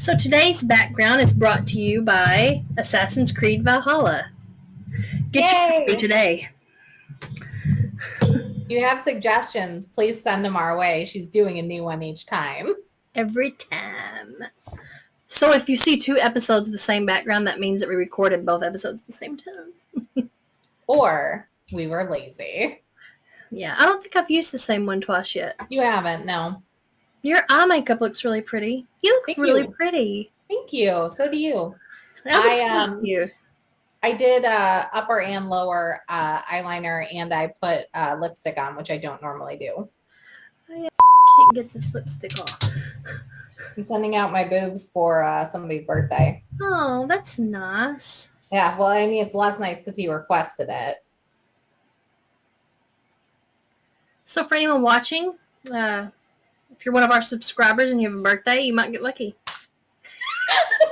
So today's background is brought to you by Assassin's Creed Valhalla. Get you Yay! today. You have suggestions, please send them our way. She's doing a new one each time. Every time. So if you see two episodes of the same background, that means that we recorded both episodes at the same time. Or we were lazy. Yeah, I don't think I've used the same one twice yet. You haven't, no. Your eye makeup looks really pretty. You look Thank really you. pretty. Thank you. So do you. I I would you. I did upper and lower eyeliner and I put lipstick on, which I don't normally do. I can't get this lipstick off. I'm sending out my boobs for somebody's birthday. Oh, that's nice. Yeah, well, I mean, it's less nice because he requested it. So for anyone watching, if you're one of our subscribers and you have a birthday, you might get lucky.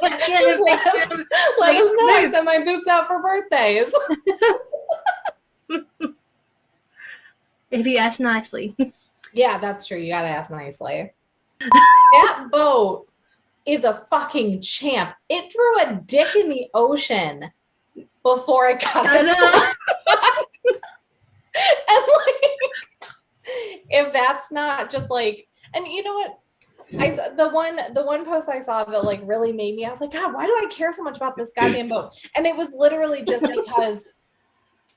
Just let us know. I send my boobs out for birthdays. If you ask nicely. Yeah, that's true. You gotta ask nicely. That boat is a fucking champ. It drew a dick in the ocean before it got its and like, if that's not just like, and you know what? The one post I saw that like really made me, I was like, God, why do I care so much about this goddamn boat? And it was literally just because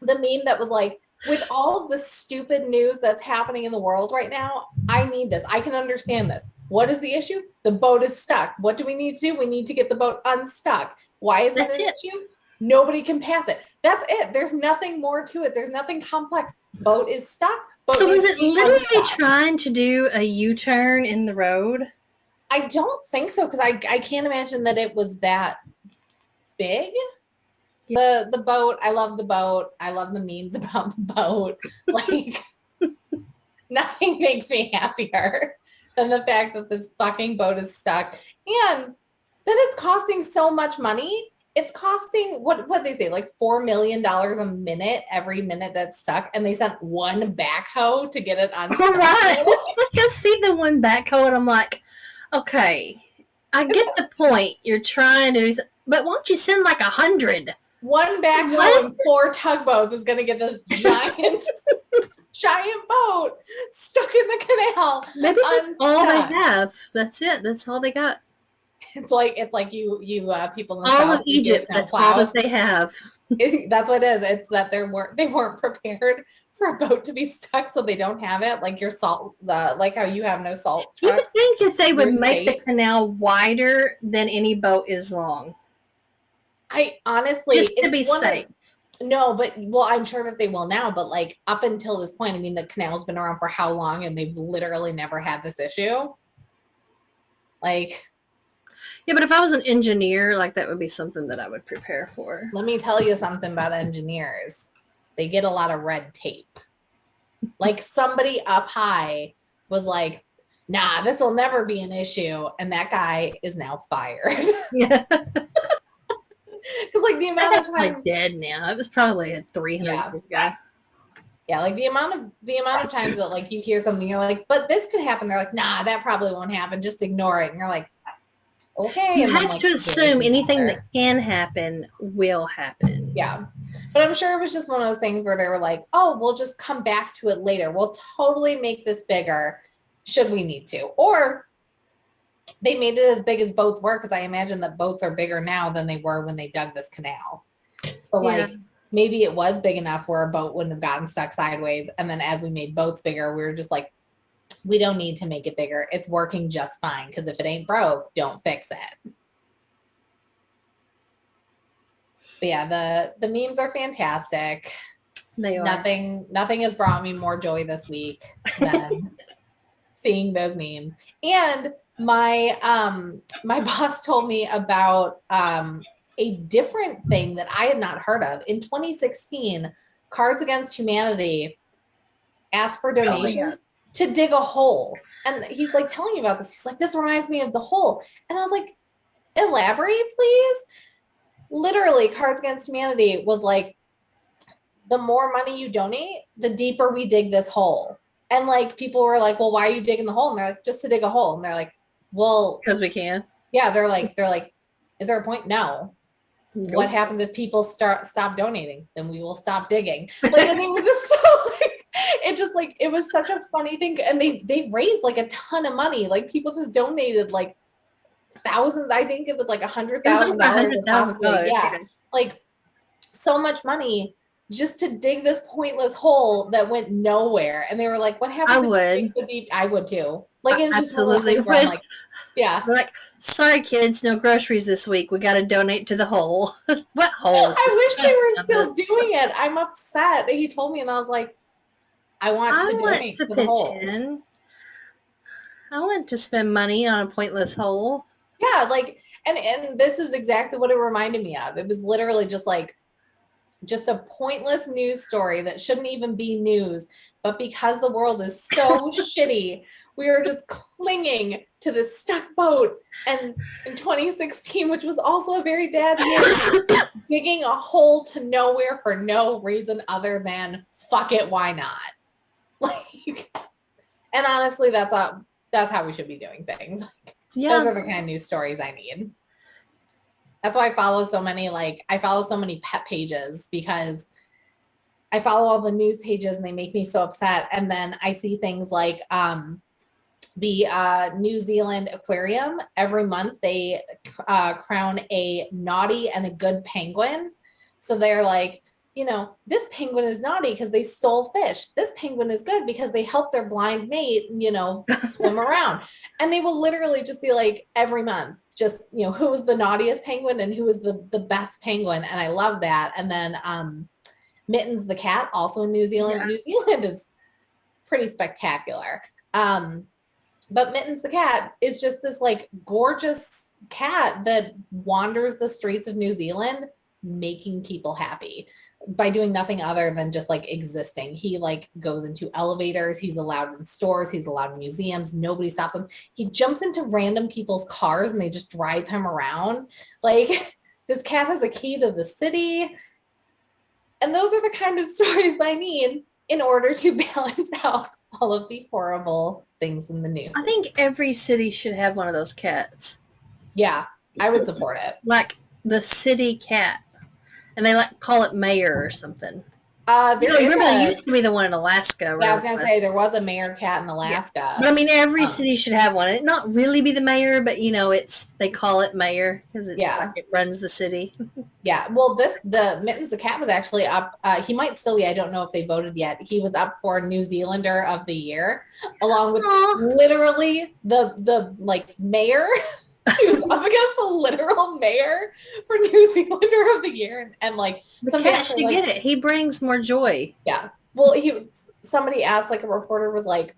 the meme that was like, with all of the stupid news that's happening in the world right now, I need this. I can understand this. What is the issue? The boat is stuck. What do we need to do? We need to get the boat unstuck. Why is it an issue? Nobody can pass it. That's it. There's nothing more to it. There's nothing complex. Boat is stuck. Boat so was it literally unstuck. trying to do a U-turn in the road? I don't think so, because I can't imagine that it was that big. The boat, I love the boat. I love the memes about the boat. Like, nothing makes me happier than the fact that this fucking boat is stuck and that it's costing so much money. It's costing what they say, like $4 million a minute every minute that's stuck, and they sent one backhoe to get it unstuck. Right. I see the one backhoe and I'm like, okay, I get the point. You're trying to do, but why don't you send like 100? One backhoe and 4 tugboats is going to get this giant, giant boat stuck in the canal. Maybe that's all they have. That's it. That's all they got. It's like you people in the all South, of Egypt. That's all that they have. That's what it is. It's that they weren't prepared for a boat to be stuck, so they don't have it. Like your salt, like how you have no salt trucks. You would think that they would make the canal wider than any boat is long. I honestly, just to be safe. No, but well, I'm sure that they will now. But like up until this point, I mean, the canal's been around for how long, and they've literally never had this issue. Like, yeah, but if I was an engineer, like that would be something that I would prepare for. Let me tell you something about engineers. They get a lot of red tape. Like somebody up high was like, nah, this will never be an issue. And that guy is now fired. Yeah. Because like the amount of time dead now. It was probably a 300 guy. Yeah, like the amount of times that like you hear something, you're like, but this could happen. They're like, nah, that probably won't happen. Just ignore it. And you're like, okay. You and have then, like, to assume anything that can happen will happen. Yeah. But I'm sure it was just one of those things where they were like, oh, we'll just come back to it later. We'll totally make this bigger should we need to. Or they made it as big as boats were, because I imagine that boats are bigger now than they were when they dug this canal. So like maybe it was big enough where a boat wouldn't have gotten stuck sideways. And then as we made boats bigger, we were just like, we don't need to make it bigger. It's working just fine, because if it ain't broke, don't fix it. But yeah, the memes are fantastic. They are. Nothing has brought me more joy this week than seeing those memes. And my boss told me about a different thing that I had not heard of. In 2016, Cards Against Humanity asked for donations to dig a hole. And he's like telling me about this. He's like, this reminds me of the hole. And I was like, elaborate, please. Literally, Cards Against Humanity was like, the more money you donate, the deeper we dig this hole. And like people were like, well, why are you digging the hole? And they're like, just to dig a hole. And they're like, well, because we can. Yeah, they're like, is there a point? No. What Nope. happens if people stop donating? Then we will stop digging. Like, and they were just so like, it just like it was such a funny thing, and they raised like a ton of money. Like people just donated like thousands. I think it was like It was over a $100,000 hundred or thousand possibly, dollars. yeah, Yeah, like so much money just to dig this pointless hole that went nowhere. And they were like, what I happens if you dig would. the deep? I would too. Like, I it's just one of those absolutely things where I'm would. like, yeah. We're like, sorry, kids, no groceries this week. We got to donate to the hole. What hole? I wish they were Disgusting. still doing it. I'm upset. He told me, and I was like, I want I to want donate to to the pitch hole. in. I want to spend money on a pointless hole. Yeah, like, and this is exactly what it reminded me of. It was literally just like just a pointless news story that shouldn't even be news. But because the world is so shitty, we are just clinging to this stuck boat. And in 2016, which was also a very bad year, digging a hole to nowhere for no reason other than fuck it, why not? Like, and honestly, that's how we should be doing things. Those Yeah, are the kind of news stories I need. That's why I follow so many pet pages, because I follow all the news pages and they make me so upset. And then I see things like the New Zealand aquarium. Every month they crown a naughty and a good penguin. So they're like, this penguin is naughty because they stole fish. This penguin is good because they helped their blind mate, swim around. And they will literally just be like every month, just, who was the naughtiest penguin and who was the best penguin. And I love that. And then Mittens the cat, also in New Zealand. yeah. New Zealand is pretty spectacular. Um, but Mittens the cat is just this like gorgeous cat that wanders the streets of New Zealand, making people happy by doing nothing other than just like existing. He like goes into elevators, he's allowed in stores, he's allowed in museums, nobody stops him. He jumps into random people's cars and they just drive him around. Like this cat has a key to the city. And those are the kind of stories I need in order to balance out all of the horrible things in the news. I think every city should have one of those cats. Yeah, I would support it. Like the city cat. And they like call it mayor or something. You There know, is remember there a used to be the one in Alaska, Yeah, I wherever was it gonna was. say there was a mayor cat in Yeah. But Alaska. I mean, every Um, city should have one. It not really be the mayor, but it's they call it mayor because it's like yeah, it runs the city. yeah. Well, the Mittens the cat was actually up. He might still be. I don't know if they voted yet. He was up for New Zealander of the Year, along with Oh, literally the like mayor. He was up against the literal mayor for New Zealander of the Year, and like the somebody cat asked her should get like, it. He brings more joy. yeah. Well, somebody asked, like, a reporter was like,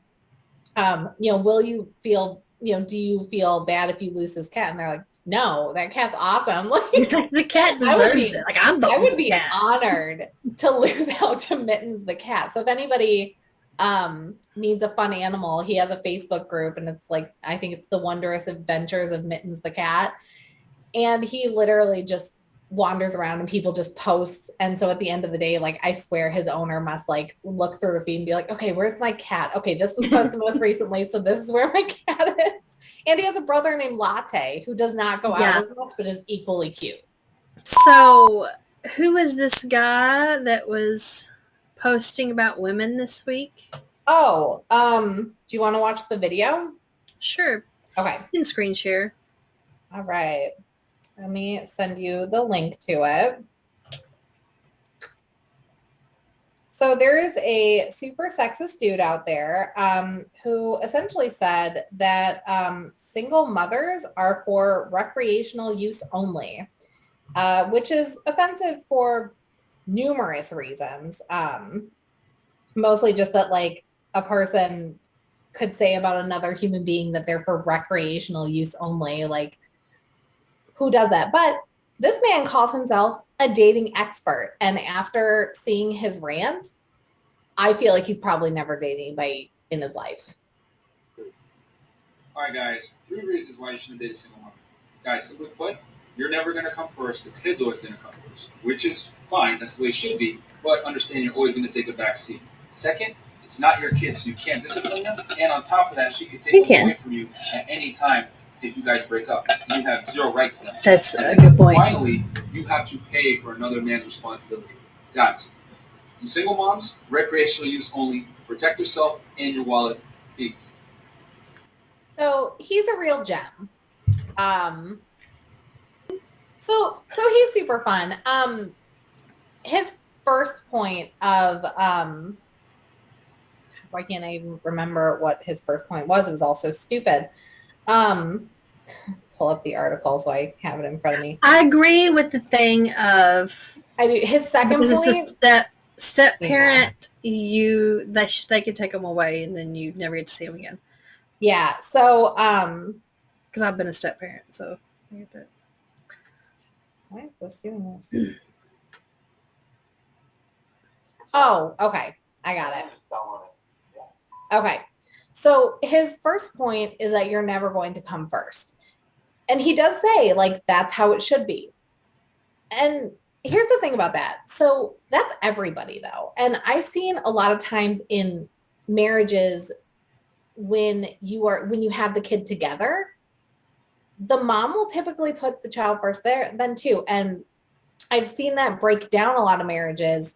will you feel, do you feel bad if you lose this cat? And they're like, no, that cat's awesome. Like, The cat I would deserves it. be, Like I'm I voting for would the be cat. honored to lose out to Mittens the cat. So if anybody needs a fun animal, he has a Facebook group, and it's like, I think it's the Wondrous Adventures of Mittens the cat. And he literally just wanders around and people just post. And so at the end of the day, like, I swear his owner must like look through a feed and be like, okay, where's my cat? Okay, this was posted most recently, so this is where my cat is. And he has a brother named Latte who does not go out Yeah. as much but is equally cute. So, who is this guy that was posting about women this week? Oh, do you want to watch the video? Sure, Okay. you can screen share. All right. Let me send you the link to it. So there is a super sexist dude out there who essentially said that single mothers are for recreational use only, which is offensive for numerous reasons. Mostly just that, like, a person could say about another human being that they're for recreational use only. Like, who does that? But this man calls himself a dating expert. And after seeing his rant, I feel like he's probably never dated anybody in his life. All right, guys. 3 reasons why you shouldn't date a single mother. Guys, simply put, you're never going to come first. The kid's always going to come first, which is fine. That's the way it should be. But understand you're always going to take a back seat. Second, it's not your kid, so you can't discipline them. And on top of that, she could take You them away can. from you at any time if you guys break up. You have zero right to them. That's And a then good point. finally, you have to pay for another man's responsibility. Guys, you single moms, recreational use only. Protect yourself and your wallet. Peace. So he's a real gem. So he's super fun. His first point of why can't I even remember what his first point was? It was all so stupid. Pull up the article so I have it in front of me. I agree with the thing of I do. His second because point. it's a step parent. Yeah. They could take them away and then you never get to see them again. Yeah. So because I've been a step parent, so I get that. Why is this doing this? Oh, okay. I got it. Okay. So his first point is that you're never going to come first. And he does say, like, that's how it should be. And here's the thing about that. So that's everybody, though. And I've seen a lot of times in marriages when you have the kid together, the mom will typically put the child first there then too. And I've seen that break down a lot of marriages,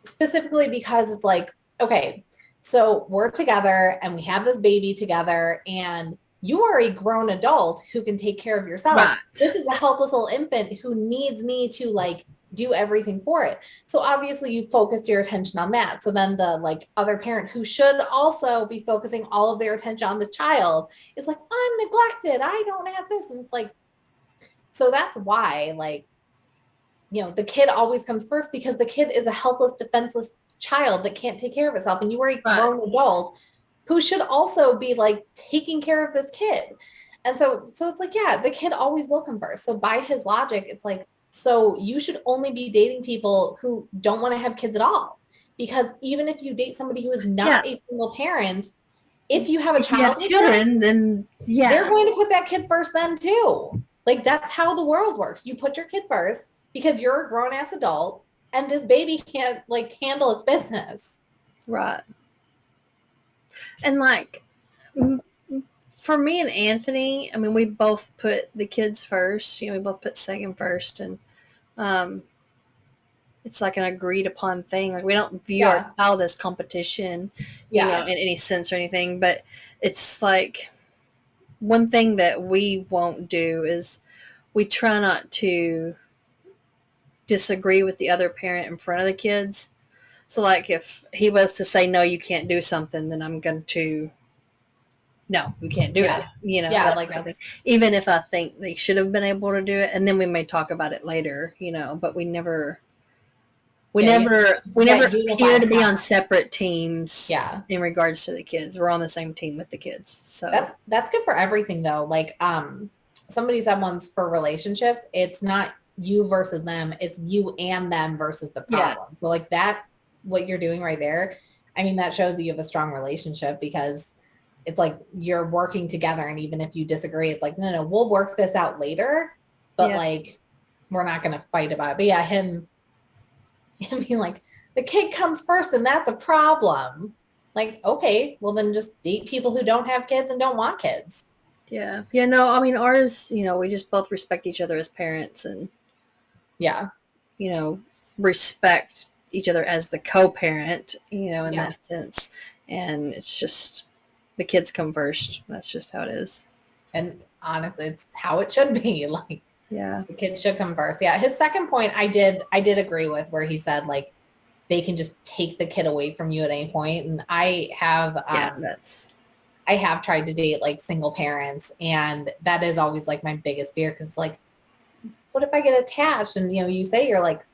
specifically because it's like, okay, so we're together and we have this baby together and you are a grown adult who can take care of yourself. Right. This is a helpless little infant who needs me to like do everything for it. So obviously you focused your attention on that. So then the like other parent who should also be focusing all of their attention on this child is like, I'm neglected. I don't have this. And it's like, so that's why like, you know, the kid always comes first because the kid is a helpless, defenseless child that can't take care of itself. And you are a grown adult who should also be like taking care of this kid. And so it's like, yeah, the kid always will come first. So by his logic, it's like, so you should only be dating people who don't want to have kids at all. Because even if you date somebody who is not a single parent, if you have a child with children, then they're going to put that kid first then too. Like that's how the world works. You put your kid first because you're a grown ass adult and this baby can't like handle its business. Right. And like for me and Anthony, I mean, we both put the kids first. You know, we both put second first, and it's like an agreed upon thing. Like we don't view our child as competition, you know, in any sense or anything. But it's like one thing that we won't do is we try not to disagree with the other parent in front of the kids. So like if he was to say no, you can't do something, then I'm going to no, we can't do it. You know, like even if I think they should have been able to do it, and then we may talk about it later, you know, but we never appear to be on separate teams in regards to the kids. We're on the same team with the kids. So that's good for everything though. Like somebody said once for relationships, it's not you versus them, it's you and them versus the problem. So like that, what you're doing right there, I mean, that shows that you have a strong relationship because it's like you're working together. And even if you disagree, it's like, no, we'll work this out later, but like, we're not going to fight about it. But yeah, him being like, the kid comes first and that's a problem. Like, okay, well then just date people who don't have kids and don't want kids. Yeah. Yeah, no, I mean, ours, you know, we just both respect each other as parents and you know, respect each other as the co-parent, you know, in that sense. And it's just the kids come first. That's just how it is. And honestly, it's how it should be. Like, the kids should come first. Yeah. His second point, I did agree with, where he said like they can just take the kid away from you at any point. And I have, I have tried to date like single parents, and that is always like my biggest fear. Cause like, what if I get attached? And you know, you say you're like,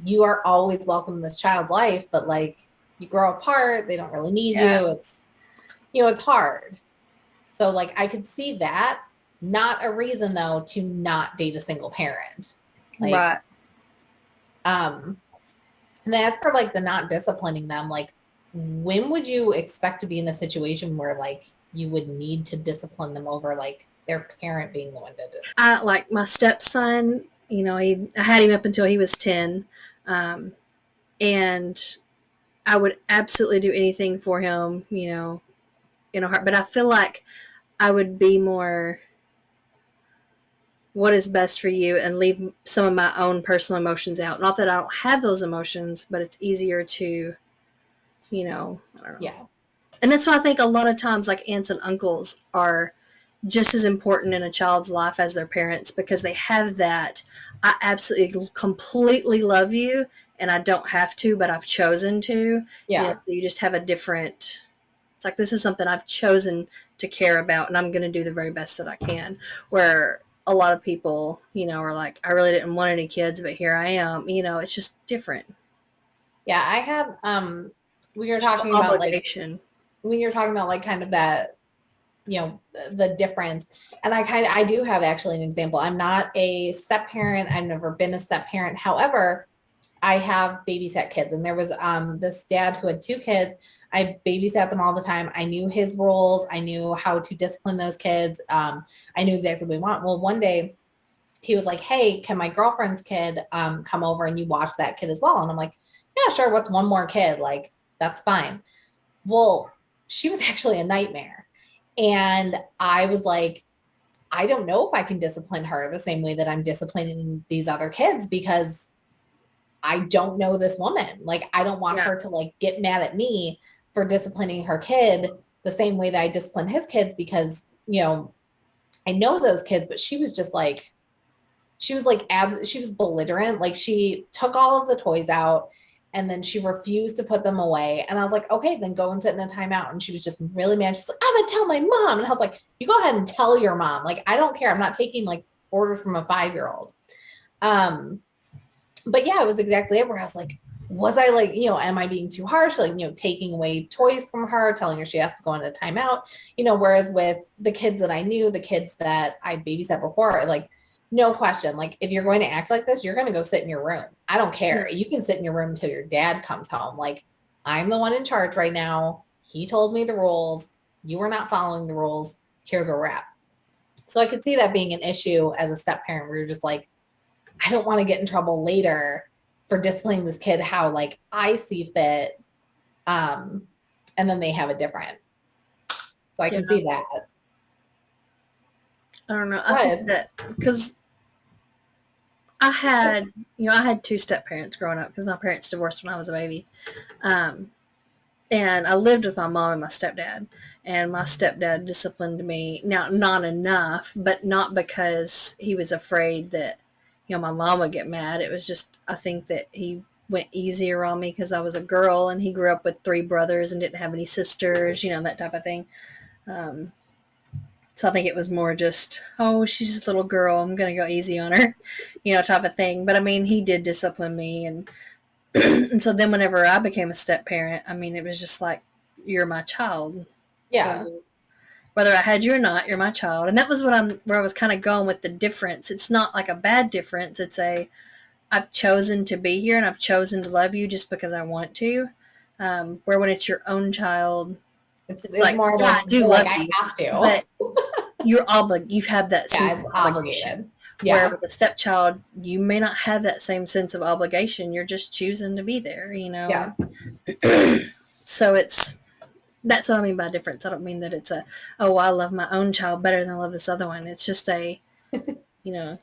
you are always welcome in this child's life, but like you grow apart, they don't really need you. It's, you know, it's hard. So like I could see that, not a reason though to not date a single parent. Like, and as for like the not disciplining them, like when would you expect to be in a situation where like you would need to discipline them over like their parent being the one to discipline? I like my stepson, you know, I had him up until he was 10. And I would absolutely do anything for him, you know, in a heart. But I feel like I would be more what is best for you and leave some of my own personal emotions out. Not that I don't have those emotions, but it's easier to, I don't know. Yeah. And that's why I think a lot of times, like, aunts and uncles are just as important in a child's life as their parents, because they have that, I absolutely completely love you and I don't have to, but I've chosen to. Yeah. You just have a different, it's like, this is something I've chosen to care about and I'm going to do the very best that I can. Where a lot of people, are like, I really didn't want any kids, but here I am. It's just different. Yeah, I have we were talking about Obligation. when you're talking about like kind of that, the difference. And I do have actually an example. I'm not a step parent. I've never been a step parent. However, I have babysat kids, and there was this dad who had 2 kids. I babysat them all the time. I knew his roles. I knew how to discipline those kids. I knew exactly what we want. Well, one day he was like, "Hey, can my girlfriend's kid come over and you watch that kid as well?" And I'm like, "Yeah, sure. What's one more kid? Like, that's fine." Well, she was actually a nightmare. And I was like, I don't know if I can discipline her the same way that I'm disciplining these other kids, because I don't know this woman. Like, I don't want her to like get mad at me for disciplining her kid the same way that I discipline his kids, because, I know those kids, but she was just like, she was belligerent. Like, she took all of the toys out and then she refused to put them away. And I was like, okay, then go and sit in a timeout. And she was just really mad. She's like, I'm gonna tell my mom. And I was like, you go ahead and tell your mom. Like, I don't care. I'm not taking like orders from a 5-year-old. But yeah, it was exactly it, where I was like, was I like, am I being too harsh? Like, taking away toys from her, telling her she has to go into timeout, whereas with the kids that I knew, the kids that I babysat before, like, no question. Like, if you're going to act like this, you're going to go sit in your room. I don't care. You can sit in your room until your dad comes home. Like, I'm the one in charge right now. He told me the rules. You are not following the rules. Here's where we're at. So I could see that being an issue as a step parent, where you're just like, I don't want to get in trouble later for disciplining this kid how like I see fit. And then they have it different. So I can see that. I don't know. I think that because I had 2 step parents growing up, because my parents divorced when I was a baby. And I lived with my mom and my stepdad. And my stepdad disciplined me. Now, not enough, but not because he was afraid that, my mom would get mad. It was just, I think that he went easier on me because I was a girl and he grew up with 3 brothers and didn't have any sisters, that type of thing. So I think it was more just, oh, she's just a little girl, I'm going to go easy on her, type of thing. But I mean, he did discipline me. And and so then whenever I became a step parent, I mean, it was just like, you're my child. Yeah. So whether I had you or not, you're my child. And that was where I was kind of going with the difference. It's not like a bad difference. It's I've chosen to be here and I've chosen to love you just because I want to. Where when it's your own child, it's like, more yeah, like, I do love like you, I have to. but you've had that sense of obligation. Yeah. Where with a stepchild, you may not have that same sense of obligation. You're just choosing to be there, Yeah. So that's what I mean by difference. I don't mean that it's I love my own child better than I love this other one. It's just you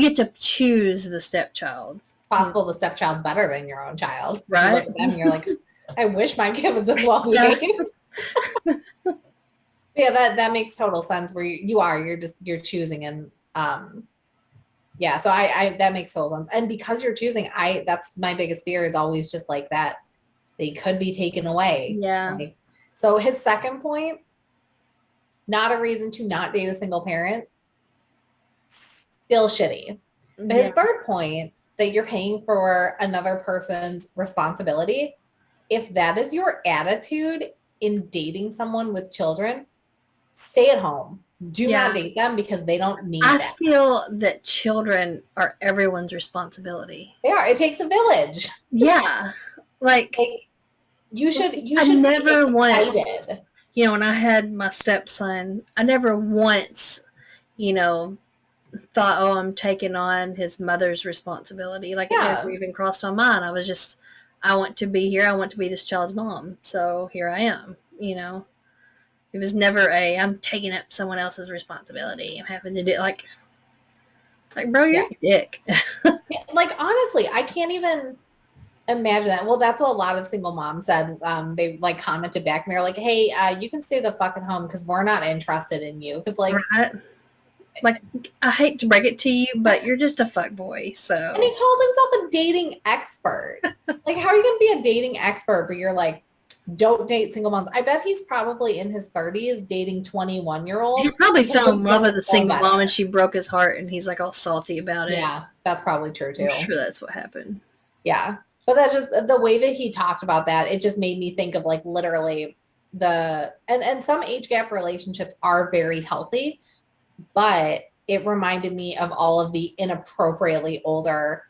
get to choose the stepchild. It's possible the stepchild's better than your own child. Right. You look at them and you're like, I wish my kid was as well behaved. Yeah, that makes total sense, where you're choosing. And yeah, so I that makes total sense. And because you're choosing, that's my biggest fear, is always just like that they could be taken away. Yeah. So his second point, not a reason to not date a single parent, still shitty. But his third point, that you're paying for another person's responsibility, if that is your attitude in dating someone with children, stay at home. Do not date them, because they don't need that. I feel that children are everyone's responsibility. They are. It takes a village. Yeah. Like you should never be excited. When I had my stepson, I never once, thought, oh, I'm taking on his mother's responsibility. Like, it never even crossed my mind. I was just, I want to be here. I want to be this child's mom. So here I am, It was never I'm taking up someone else's responsibility. I'm having to do bro, you're a dick. Yeah, like honestly, I can't even imagine that. Well, that's what a lot of single moms said. They like commented back and they're like, "Hey, you can stay the fuck at home because we're not interested in you." Because right? Like, I hate to break it to you, but you're just a fuck boy. So, and he called himself a dating expert. Like, how are you going to be a dating expert, but you're like, don't date single moms? I bet he's probably in his 30s dating 21-year-olds. he probably fell in love with a single better. mom and she broke his heart and he's like all salty about it. Yeah, that's probably true too. I'm sure that's what happened. Yeah. But that just the way that he talked about that, it just made me think of like literally and some age gap relationships are very healthy, but it reminded me of all of the inappropriately older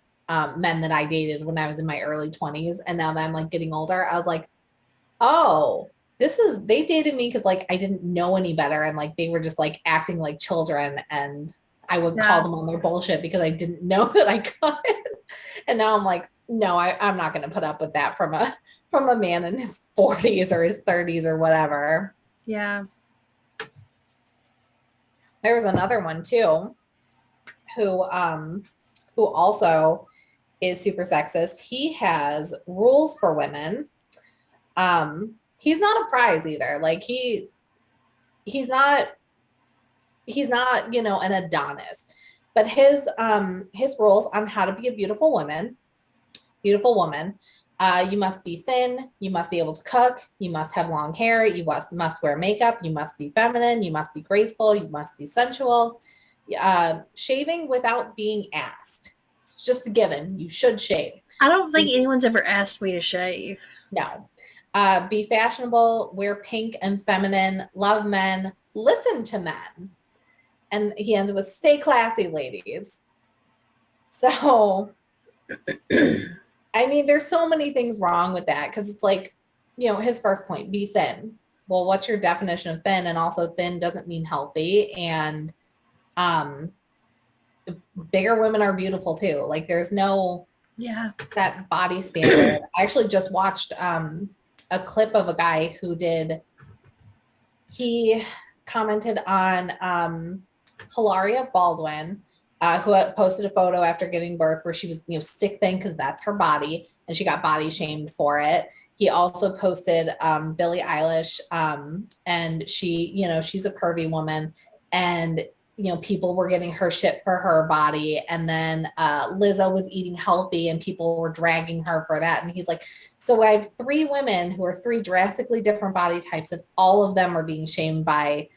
men that I dated when I was in my early 20s. And now that I'm like getting older, I was like, oh, they dated me because like I didn't know any better. And like they were just like acting like children. And I would call them on their bullshit because I didn't know that I could. And now I'm like, no, I'm not going to put up with that from a man in his 40s or his 30s or whatever. Yeah. There was another one too, who also is super sexist. He has rules for women. He's not a prize either. Like he's not, an Adonis, but his rules on how to be a beautiful woman. You must be thin. You must be able to cook. You must have long hair. You must wear makeup. You must be feminine. You must be graceful. You must be sensual. Shaving without being asked. It's just a given. You should shave. I don't think anyone's ever asked me to shave. No. Be fashionable. Wear pink and feminine. Love men. Listen to men. And he ends with stay classy, ladies. So, I mean, there's so many things wrong with that because it's like, his first point, be thin. Well, what's your definition of thin? And also thin doesn't mean healthy. And bigger women are beautiful too. Like there's no that body standard. I actually just watched a clip of a guy he commented on Hilaria Baldwin, who posted a photo after giving birth where she was, stick thin because that's her body, and she got body shamed for it. He also posted Billie Eilish, and she, she's a curvy woman, and people were giving her shit for her body. And then Lizzo was eating healthy and people were dragging her for that. And he's like, so I have 3 women who are 3 drastically different body types and all of them are being shamed by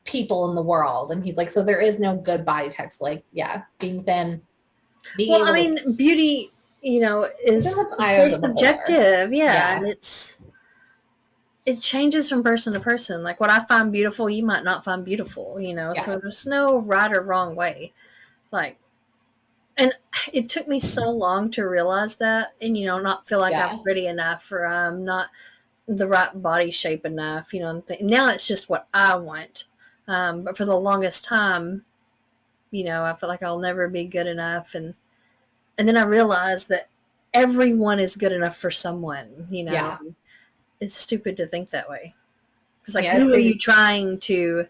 people in the world. And he's like, so there is no good body types. Like, being thin. I mean, beauty, is very subjective. Yeah. And it changes from person to person. Like what I find beautiful, you might not find beautiful, so there's no right or wrong way. Like, and it took me so long to realize that and, not feel like I'm pretty enough or I'm not the right body shape enough, now it's just what I want. But for the longest time, I feel like I'll never be good enough. And then I realized that everyone is good enough for someone, It's stupid to think that way. It's like, who are you trying to,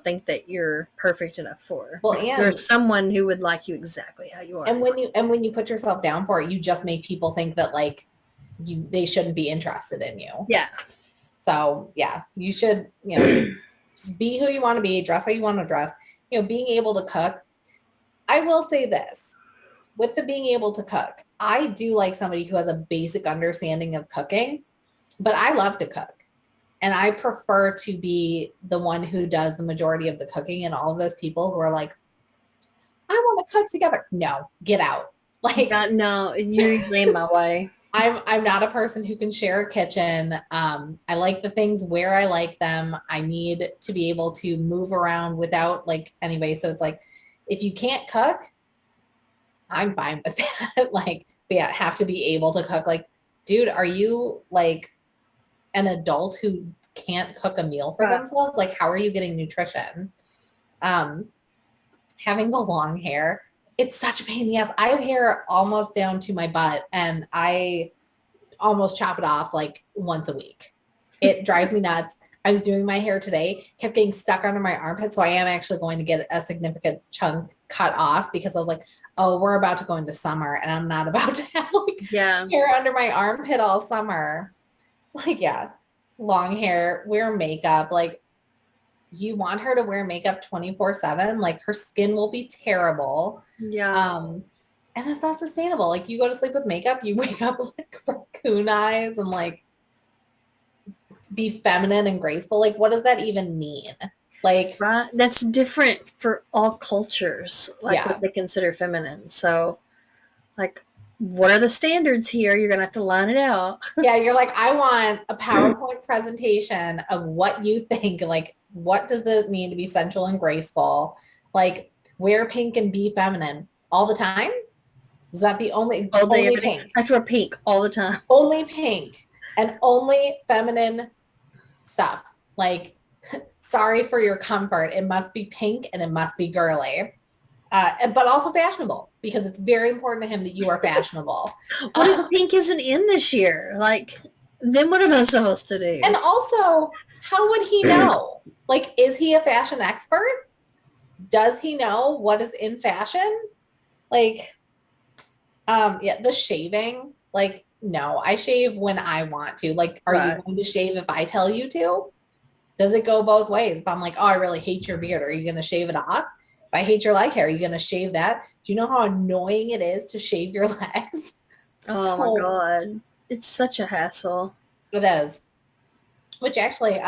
think that you're perfect enough for? Well, there's someone who would like you exactly how you are. And when you put yourself down for it, you just make people think that like they shouldn't be interested in you. Yeah. So you should, just be who you want to be, dress how you want to dress. Being able to cook. I will say this. With the being able to cook, I do like somebody who has a basic understanding of cooking, but I love to cook. And I prefer to be the one who does the majority of the cooking, and all of those people who are like, I want to cook together. No, get out. Like, no, you're usually in my way. I'm not a person who can share a kitchen. I like the things where I like them. I need to be able to move around without anyway. So it's like, if you can't cook, I'm fine with that. Have to be able to cook. Like, dude, are you like an adult who can't cook a meal for themselves? Like, how are you getting nutrition? Having the long hair, it's such a pain in the ass. I have hair almost down to my butt and I almost chop it off like once a week. It drives me nuts. I was doing my hair today, kept getting stuck under my armpit. So I am actually going to get a significant chunk cut off because I was like, oh, we're about to go into summer and I'm not about to have like hair under my armpit all summer. Like, yeah, long hair, wear makeup. Like, you want her to wear makeup 24/7, like her skin will be terrible. And that's not sustainable. Like, you go to sleep with makeup, you wake up with like raccoon eyes and like be feminine and graceful. Like, what does that even mean? Like, right, that's different for all cultures, like what they consider feminine. So, like, what are the standards here? You're gonna have to line it out. Yeah, you're like, I want a PowerPoint presentation of what you think. Like, what does it mean to be sensual and graceful? Like, wear pink and be feminine all the time. Is that the only all day, only every day? pink? I have to wear pink all the time. Only pink and only feminine stuff. Like, sorry for your comfort. It must be pink and it must be girly. But also fashionable, because it's very important to him that you are fashionable. What if pink isn't in this year? Like, then what am I supposed to do? And also, how would he know? Like, is he a fashion expert? Does he know what is in fashion? Like, yeah, the shaving, like, no, I shave when I want to. Like, are you going to shave if I tell you to? Does it go both ways? If I'm like, oh, I really hate your beard, are you going to shave it off? If I hate your leg hair, are you going to shave that? Do you know how annoying it is to shave your legs? Oh my God. It's such a hassle. It is. Which actually,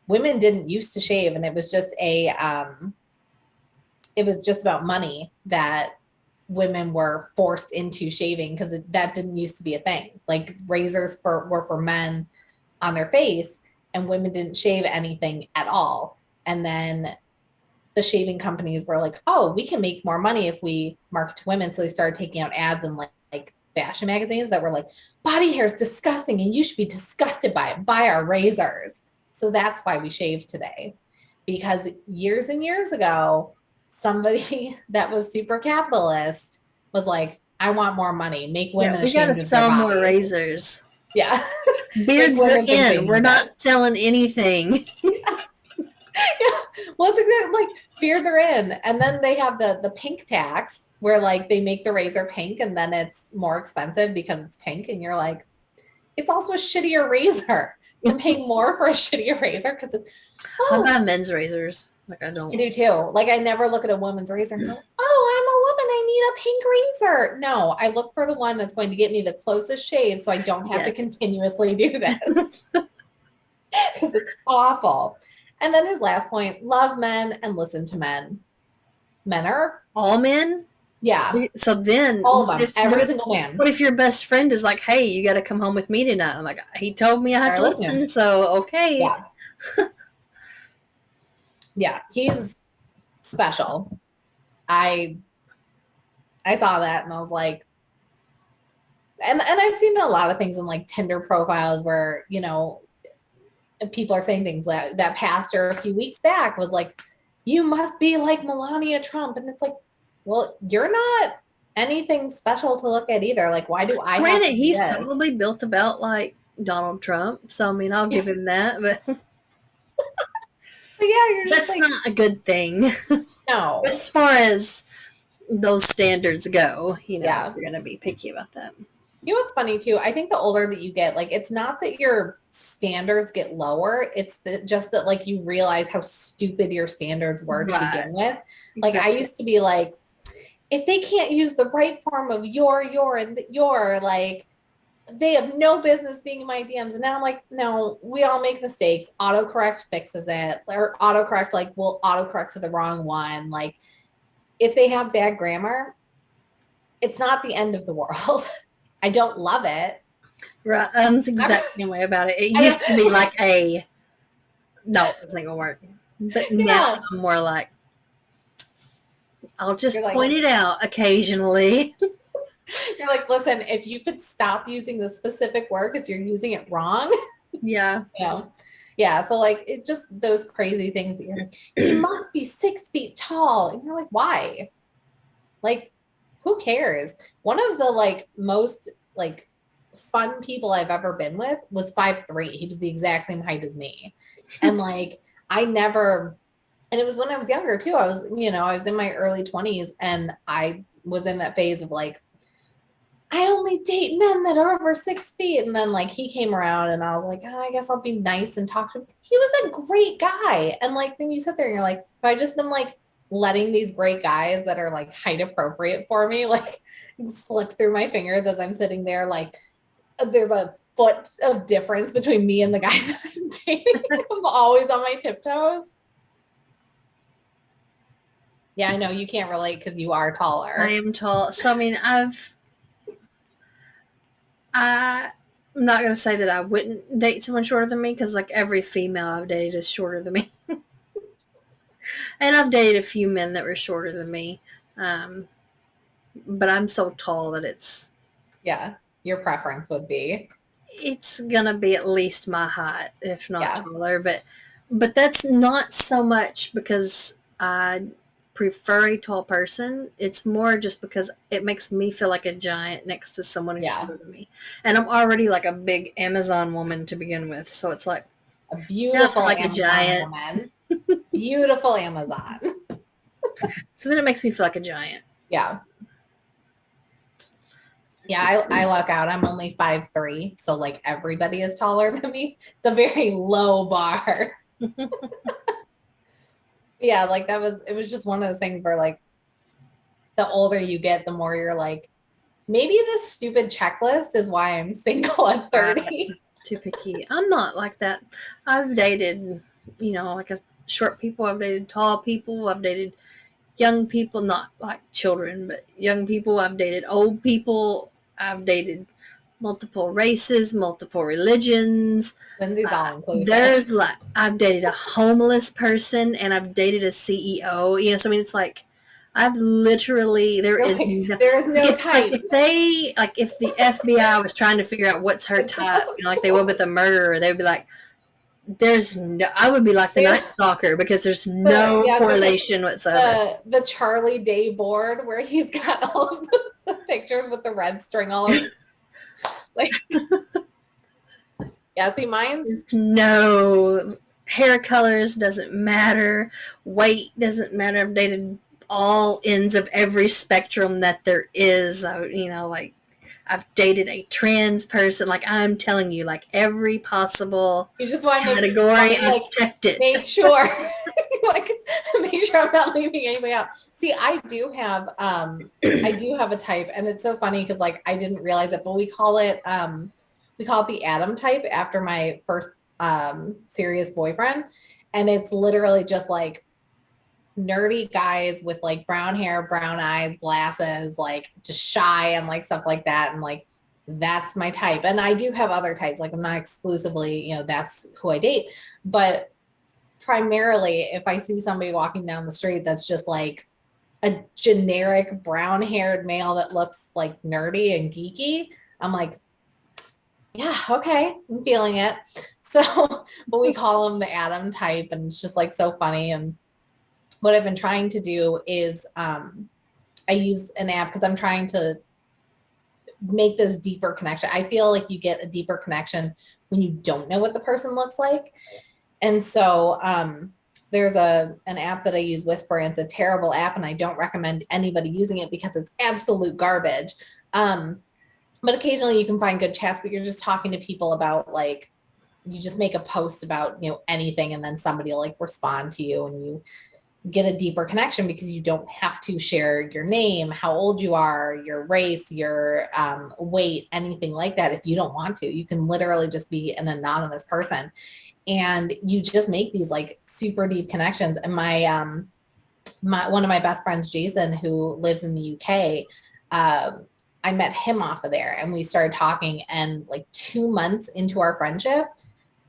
women didn't used to shave, and it was just it was just about money that women were forced into shaving, because that didn't used to be a thing. Like, razors were for men on their face, and women didn't shave anything at all. And then the shaving companies were like, oh, we can make more money if we market to women. So they started taking out ads in like fashion magazines that were like, body hair is disgusting and you should be disgusted by it. Buy our razors. So that's why we shave today. Because years and years ago, somebody that was super capitalist was like, I want more money. Make women we ashamed gotta of sell their more body. razors. Yeah. Beards are in. We're not selling anything. Yeah. Well, it's exactly like beards are in. And then they have the pink tax where like they make the razor pink and then it's more expensive because it's pink. And you're like, it's also a shittier razor. So I'm paying more for a shittier razor because it's I buy men's razors. Like, I don't. I do too. Like, I never look at a woman's razor and go, oh, I'm a woman, I need a pink razor. No, I look for the one that's going to get me the closest shave so I don't have to continuously do this. Because it's awful. And then his last point, love men and listen to men. Men are all men? Yeah. So then all of them, every single man. What if your best friend is like, hey, you got to come home with me tonight? I'm like, he told me I have to listen, so okay. Yeah. Yeah, he's special. I saw that and I was like, and I've seen a lot of things in like Tinder profiles where, you know, people are saying things like that pastor a few weeks back was like, you must be like Melania Trump. And it's like, well, you're not anything special to look at either. Like, why do I have to he's probably built about like Donald Trump. So, I mean, I'll give him that. But yeah, you're just that's not a good thing. No. As far as those standards go, you know, you're going to be picky about that. You know what's funny too? I think the older that you get, like, it's not that your standards get lower. It's just that like you realize how stupid your standards were to begin with. Like, I used to be like, if they can't use the right form of your, like, they have no business being in my DMs. And now I'm like, no, we all make mistakes. Autocorrect fixes it. Or autocorrect, like, will autocorrect to the wrong one. Like, if they have bad grammar, it's not the end of the world. I don't love it. Right. I'm the exact same way about it. It used to be like no, it's not gonna work. But now I'm more like, I'll just point it out occasionally. You're like, listen, if you could stop using the specific word because you're using it wrong. Yeah. Yeah. So like, it just those crazy things that you're like, you must be 6 feet tall. And you're like, why? Like, who cares? One of the like most like fun people I've ever been with was 5'3". He was the exact same height as me. And like, I never, and it was when I was younger too. I was, I was in my early 20s and I was in that phase of like, I only date men that are over 6 feet. And then like he came around and I was like, oh, I guess I'll be nice and talk to him. He was a great guy. And like, then you sit there and you're like, if I just been like letting these great guys that are like height appropriate for me, like slip through my fingers as I'm sitting there, like there's a foot of difference between me and the guy that I'm dating. I'm always on my tiptoes. Yeah, I know you can't relate because you are taller. I am tall. So, I mean, I'm not going to say that I wouldn't date someone shorter than me because, like, every female I've dated is shorter than me. And I've dated a few men that were shorter than me. But I'm so tall that it's... Yeah, your preference would be? It's going to be at least my height, if not taller. But that's not so much because I prefer a tall person. It's more just because it makes me feel like a giant next to someone who's shorter than me. And I'm already like a big Amazon woman to begin with. So it's like a beautiful like Amazon a giant woman. Beautiful Amazon. So then it makes me feel like a giant. Yeah. Yeah, I luck out. I'm only 5'3", so like everybody is taller than me. It's a very low bar. Yeah, like it was just one of those things where like the older you get, the more you're like, maybe this stupid checklist is why I'm single at 30. Too picky. I'm not like that. I've dated, like short people. I've dated tall people. I've dated young people, not like children, but young people. I've dated old people. I've dated multiple races, multiple religions. Lindsay's all inclusive. I've dated a homeless person and I've dated a CEO. So I mean, it's like I've literally there is no type. If the FBI was trying to figure out what's her type, like they would with a murderer, they would be like, I would be like the Night Stalker because there's no correlation whatsoever. The Charlie Day board where he's got all of the pictures with the red string all over. Like, yeah, see, mine's no hair colors doesn't matter, weight doesn't matter. I've dated all ends of every spectrum that there is. I've dated a trans person. Like I'm telling you, like every possible you just want category, I've checked it. Make sure, make sure I'm not leaving anybody out. See, I do have a type, and it's so funny because like I didn't realize it, but we call it the Adam type after my first serious boyfriend, and it's literally just like nerdy guys with like brown hair, brown eyes, glasses, like just shy and like stuff like that. And like, that's my type. And I do have other types. Like I'm not exclusively, that's who I date, but primarily if I see somebody walking down the street, that's just like a generic brown haired male that looks like nerdy and geeky. I'm like, yeah, okay. I'm feeling it. So, but we call him the Adam type and it's just like so funny. And what I've been trying to do is I use an app because I'm trying to make those deeper connections. I feel like you get a deeper connection when you don't know what the person looks like. And so there's an app that I use, Whisper, and it's a terrible app and I don't recommend anybody using it because it's absolute garbage. But occasionally you can find good chats, but you're just talking to people about like, you just make a post about, anything and then somebody will like respond to you and you get a deeper connection because you don't have to share your name, how old you are, your race, your weight, anything like that. If you don't want to, you can literally just be an anonymous person and you just make these like super deep connections. And one of my best friends, Jason, who lives in the UK, I met him off of there and we started talking, and like 2 months into our friendship,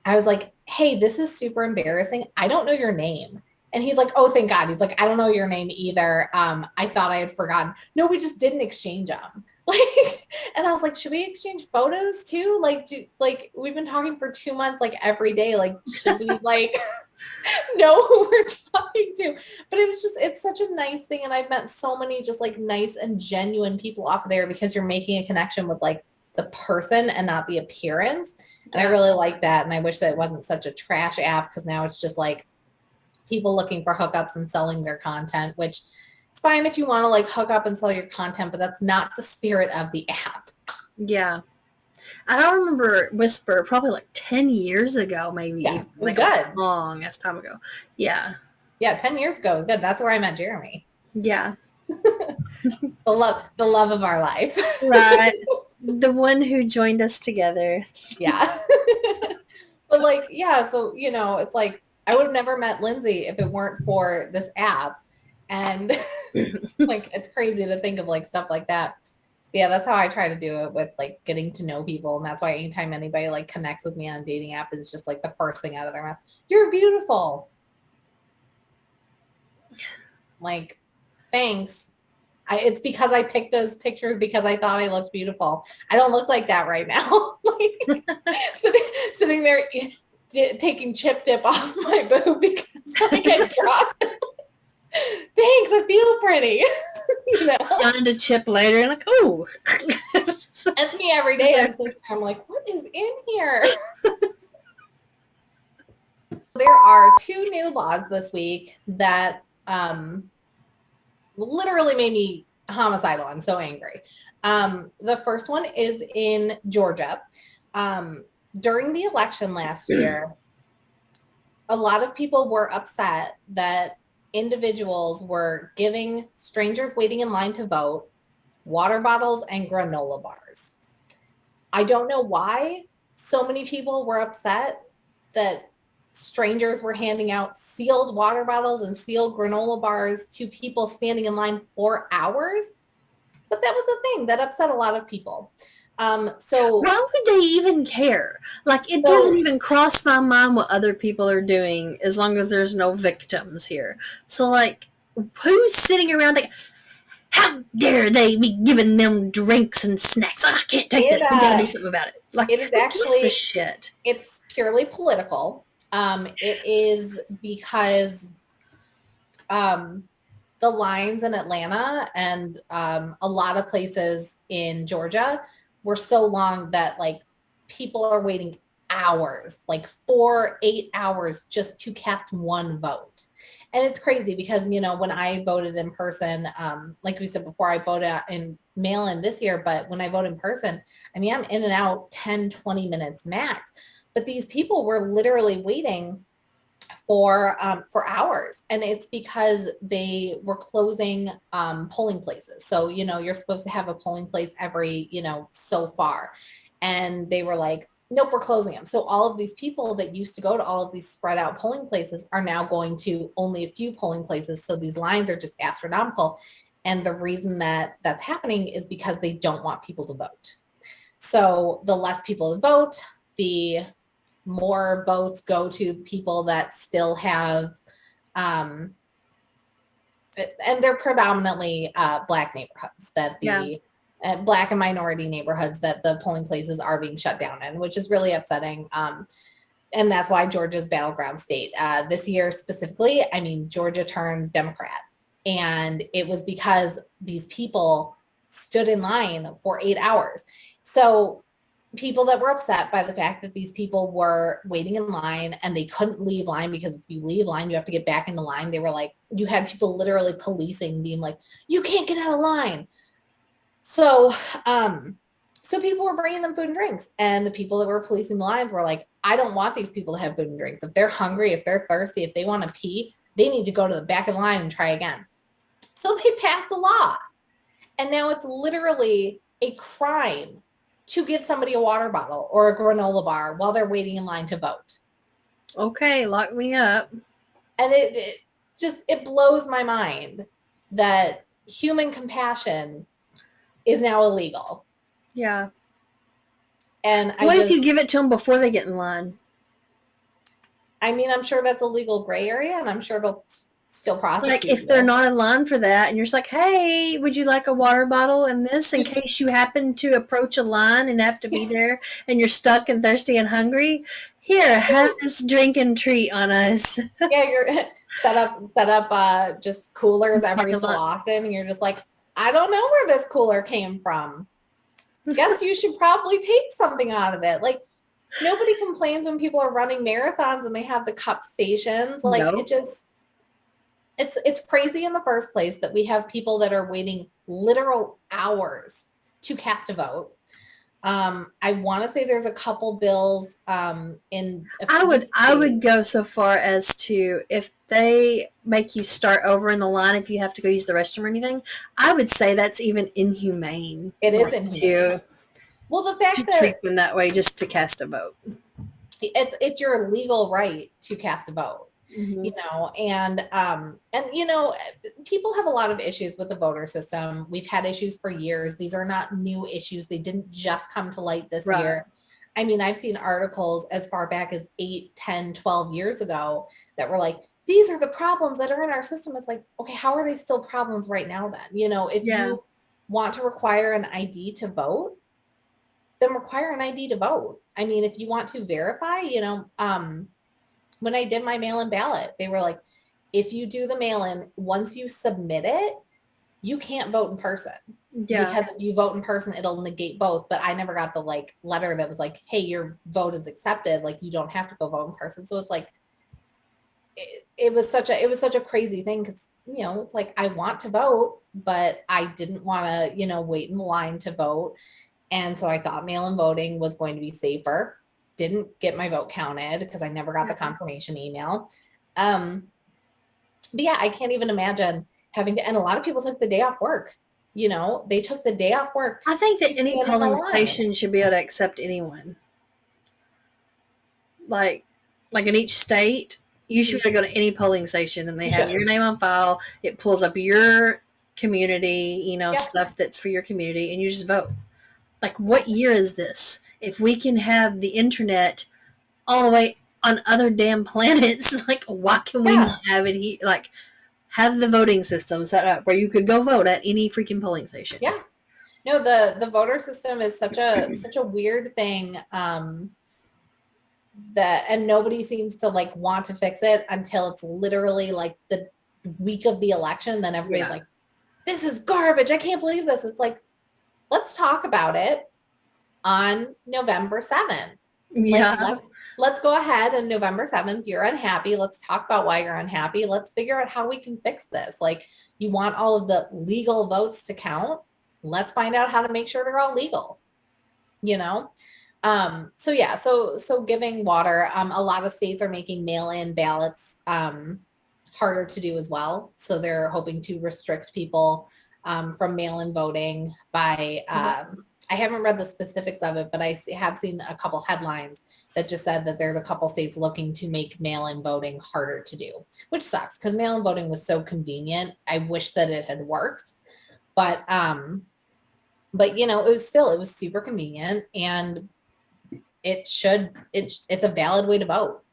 I was like, hey, this is super embarrassing. I don't know your name. And he's like, oh, thank God. He's like, I don't know your name either. I thought I had forgotten. No, we just didn't exchange them. Like, and I was like, should we exchange photos too? Like, we've been talking for 2 months, like every day. Like, should we like know who we're talking to? But it's such a nice thing. And I've met so many just like nice and genuine people off of there because you're making a connection with like the person and not the appearance. And I really like that. And I wish that it wasn't such a trash app, because now it's just like people looking for hookups and selling their content, which it's fine if you want to like hook up and sell your content, but that's not the spirit of the app. Yeah. I don't remember Whisper probably like 10 years ago, maybe. Yeah, it was like good. A long ass time ago. Yeah. Yeah, 10 years ago was good. That's where I met Jeremy. Yeah. The love of our life. Right. The one who joined us together. Yeah. But like, yeah, so you know, it's like I would have never met Lindsay if it weren't for this app. And like it's crazy to think of like stuff like that. But yeah, that's how I try to do it with like getting to know people. And that's why anytime anybody like connects with me on a dating app, it's just like the first thing out of their mouth. You're beautiful. Like, thanks. It's because I picked those pictures because I thought I looked beautiful. I don't look like that right now. Like, sitting there taking chip dip off my boob because I get dropped. Thanks, I feel pretty. You know? Find a chip later and like, oh. That's me every day. I'm like, what is in here? There are 2 new laws this week that literally made me homicidal. I'm so angry. The first one is in Georgia. During the election last year, a lot of people were upset that individuals were giving strangers waiting in line to vote water bottles and granola bars. I don't know why so many people were upset that strangers were handing out sealed water bottles and sealed granola bars to people standing in line for hours. But that was a thing that upset a lot of people. So why would they even care? Like, it doesn't even cross my mind what other people are doing as long as there's no victims here. So, like, who's sitting around like, how dare they be giving them drinks and snacks? I can't take this. We gotta do something about it. Like, it is actually the shit. It's purely political. It is because the lines in Atlanta and a lot of places in Georgia were so long that like people are waiting hours, like 4-8 hours just to cast one vote. And it's crazy because, you know, when I voted in person, like we said before, I voted in mail-in this year, but when I vote in person, I mean, I'm in and out 10-20 minutes max. But these people were literally waiting for hours, and it's because they were closing polling places. So, you know, you're supposed to have a polling place every, you know, so far, and they were like, nope, we're closing them. So all of these people that used to go to all of these spread out polling places are now going to only a few polling places. So these lines are just astronomical. And the reason that that's happening is because they don't want people to vote. So the less people vote, the more votes go to the people that still have, and they're predominantly Black neighborhoods that the Black and minority neighborhoods that the polling places are being shut down in, which is really upsetting. And that's why Georgia's battleground state. This year specifically, I mean, Georgia turned Democrat. And it was because these people stood in line for 8 hours. So people that were upset by the fact that these people were waiting in line and they couldn't leave line, because if you leave line, you have to get back into line. They were like, you had people literally policing, being like, you can't get out of line. So, so people were bringing them food and drinks, and the people that were policing the lines were like, I don't want these people to have food and drinks. If they're hungry, if they're thirsty, if they want to pee, they need to go to the back of the line and try again. So they passed a law, and now it's literally a crime to give somebody a water bottle or a granola bar while they're waiting in line to vote. Okay, lock me up. And it blows my mind that human compassion is now illegal. Yeah. And what if you give it to them before they get in line? I mean, I'm sure that's a legal gray area, and I'm sure they'll still prosecute. Like, if they're not in line for that, and you're just like, hey, would you like a water bottle and this in case you happen to approach a line and have to be there and you're stuck and thirsty and hungry? Here, have this drink and treat on us. Yeah, you're set up just coolers every so often, and you're just like, I don't know where this cooler came from. guess you should probably take something out of it. Like, nobody complains when people are running marathons and they have the cup stations. Like, No. it's crazy in the first place that we have people that are waiting literal hours to cast a vote. I want to say there's a couple bills in a few I would states. go so far as to, if they make you start over in the line if you have to go use the restroom or anything, I would say that's even inhumane. It is Like, inhumane. Well, the fact to that treat them that way just to cast a vote. it's your legal right to cast a vote. Mm-hmm. You know, and you know, people have a lot of issues with the voter system. We've had issues for years. These are not new issues. They didn't just come to light this Right. year. I mean, I've seen articles as far back as 8, 10, 12 years ago that were like, these are the problems that are in our system. It's like, okay, how are they still problems right now then? You know, if you want to require an ID to vote, then require an ID to vote. I mean, if you want to verify, you know, when I did my mail-in ballot, they were like, if you do the mail-in, once you submit it, you can't vote in person. Yeah. Because if you vote in person, it'll negate both. But I never got the like letter that was like, hey, your vote is accepted. Like, you don't have to go vote in person. So it's like, it was such a crazy thing, because, you know, it's like, I want to vote, but I didn't want to, you know, wait in the line to vote. And so I thought mail-in voting was going to be safer. Didn't get my vote counted because I never got the confirmation email. But yeah, I can't even imagine having to, and a lot of people took the day off work. You know, they took the day off work. I think that any polling station should be able to accept anyone. Like in each state, you should be able to go to any polling station and they have your name on file. It pulls up your community, you know, stuff that's for your community, and you just vote. Like, what year is this? If we can have the internet all the way on other damn planets, like, why can we not have it here? Like, have the voting system set up where you could go vote at any freaking polling station. Yeah. No, the voter system is such a weird thing. That, and nobody seems to like want to fix it until it's literally like the week of the election. Then everybody's like, this is garbage. I can't believe this. It's like, let's talk about it on November 7th. Yeah. Like, let's go ahead and November 7th, you're unhappy. Let's talk about why you're unhappy. Let's figure out how we can fix this. Like, you want all of the legal votes to count. Let's find out how to make sure they're all legal, you know? So yeah, so giving water, a lot of states are making mail-in ballots harder to do as well. So they're hoping to restrict people from mail-in voting by I haven't read the specifics of it, but I have seen a couple headlines that just said that there's a couple states looking to make mail-in voting harder to do, which sucks because mail-in voting was so convenient. I wish that it had worked, but you know, it was super convenient, and it's a valid way to vote.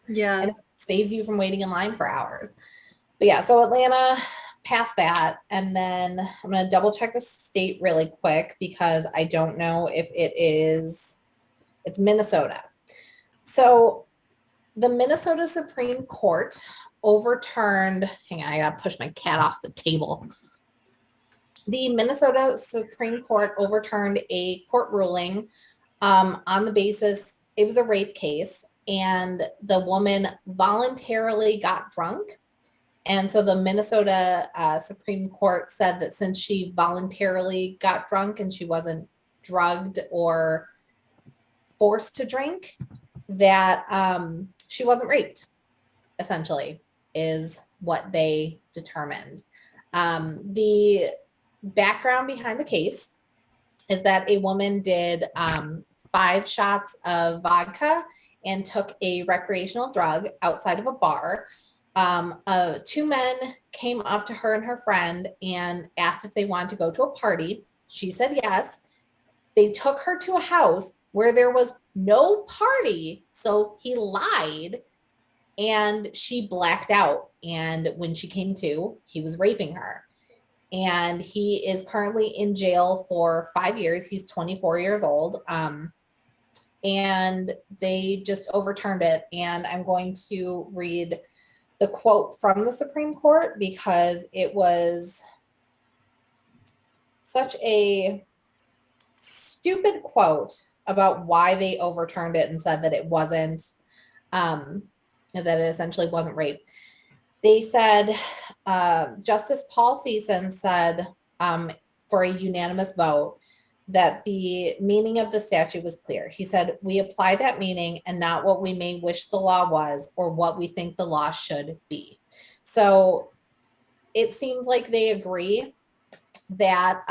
Yeah. And it saves you from waiting in line for hours. But yeah, so Atlanta passed that. And then I'm going to double check the state really quick because I don't know if it's Minnesota. So the Minnesota Supreme Court overturned, hang on, I got to push my cat off the table. The Minnesota Supreme Court overturned a court ruling on the basis, it was a rape case, and the woman voluntarily got drunk. And so the Minnesota Supreme Court said that since she voluntarily got drunk and she wasn't drugged or forced to drink, that she wasn't raped, essentially, is what they determined. The background behind the case is that a woman did 5 shots of vodka and took a recreational drug outside of a bar. 2 men came up to her and her friend and asked if they wanted to go to a party. She said yes. They took her to a house where there was no party, so he lied, and she blacked out. And when she came to, he was raping her. And he is currently in jail for 5 years. He's 24 years old. And they just overturned it. And I'm going to read the quote from the Supreme Court because it was such a stupid quote about why they overturned it and said that it wasn't, that it essentially wasn't rape. They said, Justice Paul Thiessen said, for a unanimous vote, that the meaning of the statute was clear. He said, we apply that meaning and not what we may wish the law was or what we think the law should be. So it seems like they agree that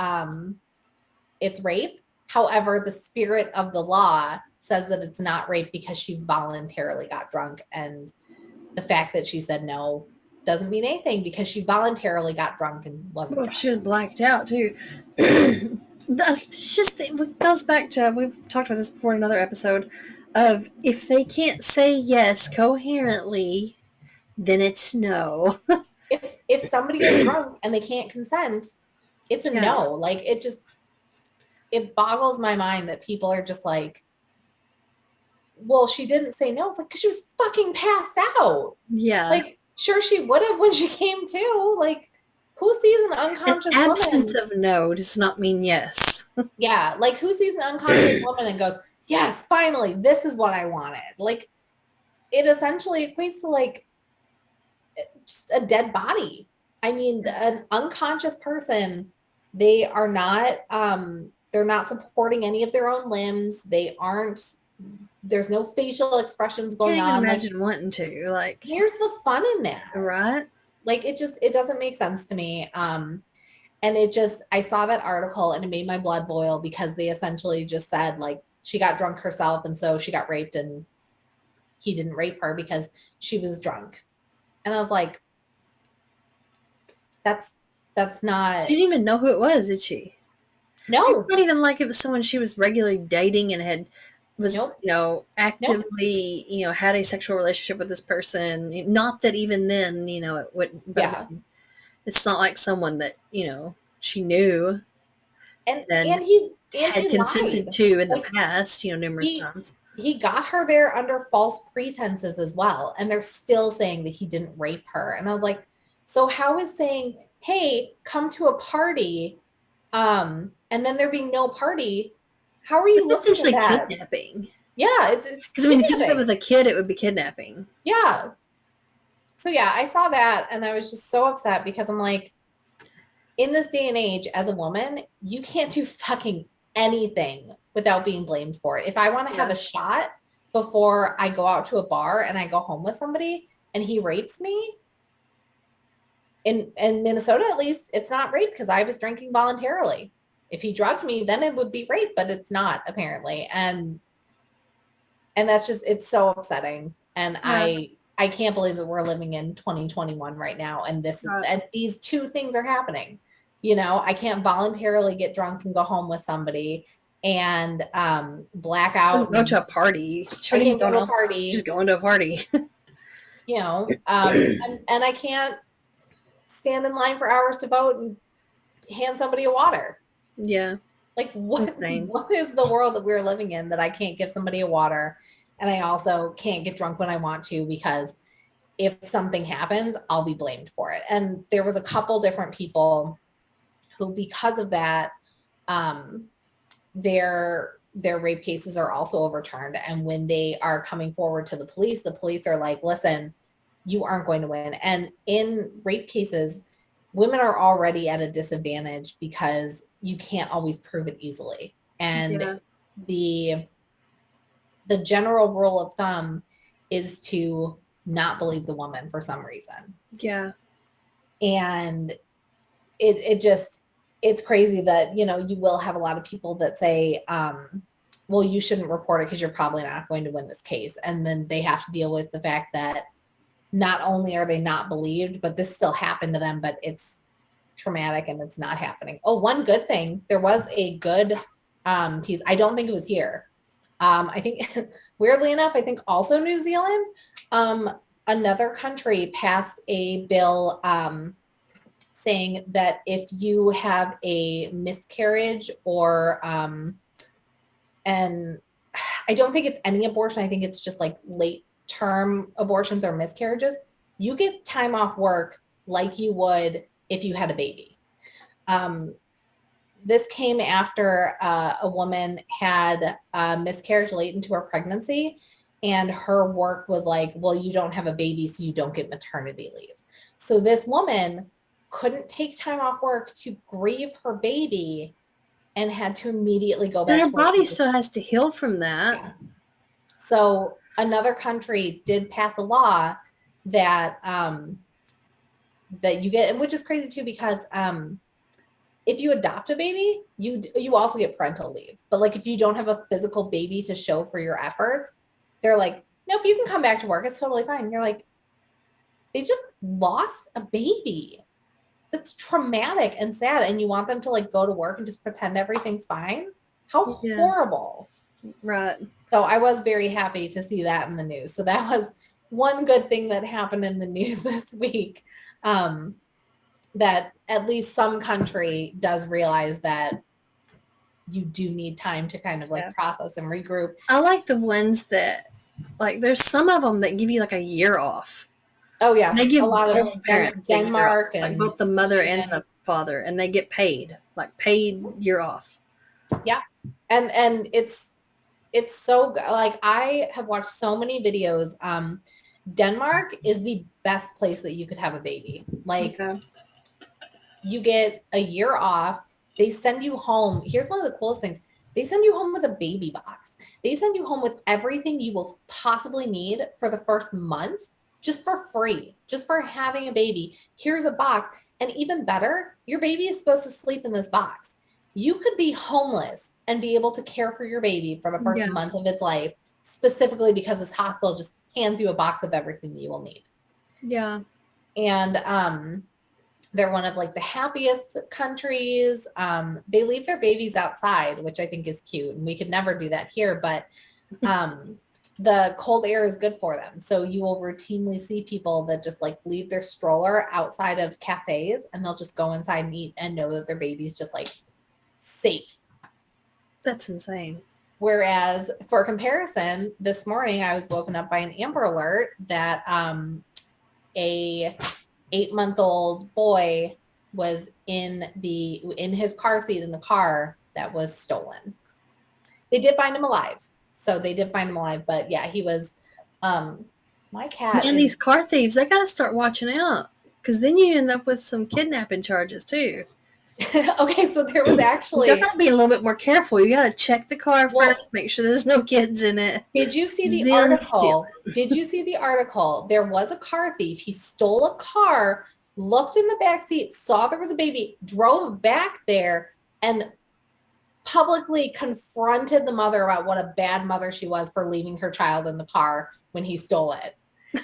it's rape. However, the spirit of the law says that it's not rape because she voluntarily got drunk. And the fact that she said no doesn't mean anything because she voluntarily got drunk and wasn't drunk. She was blacked out too. It's just, it goes back to, we've talked about this before in another episode, of if they can't say yes coherently, then it's no. If somebody is drunk and they can't consent, it's a no. Like, it boggles my mind that people are just like, well, she didn't say no. It's like, because she was fucking passed out. Yeah. Like, sure, she would have when she came to. Like, who sees an unconscious woman? Absence of no does not mean yes. Yeah. Like, who sees an unconscious woman and goes, yes, finally, this is what I wanted. Like, it essentially equates to, like, just a dead body. I mean, an unconscious person, they are not, they're not supporting any of their own limbs. They aren't, there's no facial expressions going on. I can't even imagine wanting to. Like, here's the fun in that. Right? Like, it doesn't make sense to me. And I saw that article and it made my blood boil because they essentially just said, like, she got drunk herself and so she got raped and he didn't rape her because she was drunk. And I was like, that's not. She didn't even know who it was, did she? No. It's not even like it was someone she was regularly dating and was actively, had a sexual relationship with this person. Not that even then, it wouldn't. But yeah. It's not like someone that, she knew. And he had consented to in the past, numerous times. He got her there under false pretenses as well. And they're still saying that he didn't rape her. And I was like, so how is saying, hey, come to a party, and then there being no party? How are you looking at that? Kidnapping. Yeah, it's because if you did it with a kid, it would be kidnapping. Yeah. So yeah, I saw that and I was just so upset because I'm like, in this day and age, as a woman, you can't do fucking anything without being blamed for it. If I want to have a shot before I go out to a bar and I go home with somebody and he rapes me, in Minnesota at least, it's not rape because I was drinking voluntarily. If he drugged me, then it would be rape, but it's not apparently. And that's just, it's so upsetting. And I can't believe that we're living in 2021 right now. And and these two things are happening. I can't voluntarily get drunk and go home with somebody and black out. Go to a party. I can't go to a party. She's going to a party. And I can't stand in line for hours to vote and hand somebody a water. Yeah. Like, what is the world that we're living in that I can't give somebody a water? And I also can't get drunk when I want to because if something happens, I'll be blamed for it. And there was a couple different people who, because of that, their rape cases are also overturned. And when they are coming forward to the police are like, listen, you aren't going to win. And in rape cases, women are already at a disadvantage because you can't always prove it easily. And the general rule of thumb is to not believe the woman for some reason. Yeah. And it's crazy that, you will have a lot of people that say, well, you shouldn't report it because you're probably not going to win this case. And then they have to deal with the fact that not only are they not believed, but this still happened to them, but it's traumatic and it's not happening. Oh, one good thing, there was a good piece. I don't think it was here. I think, weirdly enough, I think also New Zealand, another country passed a bill saying that if you have a miscarriage or, and I don't think it's any abortion, I think it's just like late term abortions or miscarriages, you get time off work like you would if you had a baby. this came after a woman had miscarriage late into her pregnancy, and her work was like, well, you don't have a baby, so you don't get maternity leave. So this woman couldn't take time off work to grieve her baby and had to immediately go back and her to work. body still has to heal from that. Yeah. So another country did pass a law that that you get, which is crazy too, because if you adopt a baby, you also get parental leave. But like if you don't have a physical baby to show for your efforts, they're like, nope, you can come back to work. It's totally fine. You're like, they just lost a baby. It's traumatic and sad, and you want them to like go to work and just pretend everything's fine. How horrible. Right. So I was very happy to see that in the news. So that was one good thing that happened in the news this week. That at least some country does realize that you do need time to kind of like process and regroup. I like the ones that, like, there's some of them that give you like a year off. Oh yeah, they give a lot both of parents Denmark and and like both the mother and the father, and they get paid year off. Yeah, and it's so good. Like I have watched so many videos. Denmark is the best place that you could have a baby. Like you get a year off. They send you home. Here's one of the coolest things. They send you home with a baby box. They send you home with everything you will possibly need for the first month, just for free, just for having a baby. Here's a box. And even better, your baby is supposed to sleep in this box. You could be homeless and be able to care for your baby for the first month of its life, specifically because this hospital just hands you a box of everything you will need. Yeah. And they're one of like the happiest countries. They leave their babies outside, which I think is cute. And we could never do that here, but the cold air is good for them. So you will routinely see people that just like leave their stroller outside of cafes, and they'll just go inside and eat and know that their baby's just like safe. That's insane. Whereas for comparison, this morning I was woken up by an Amber Alert that a 8-month-old boy was in his car seat in the car that was stolen. They did find him alive. But yeah, he was my cat. Man, these car thieves, they gotta start watching out, because then you end up with some kidnapping charges too. Okay, so there was actually you gotta be a little bit more careful. You gotta check the car first, make sure there's no kids in it. Did you see the article? Did you see the article? There was a car thief. He stole a car, looked in the back seat, saw there was a baby, drove back there, and publicly confronted the mother about what a bad mother she was for leaving her child in the car when he stole it.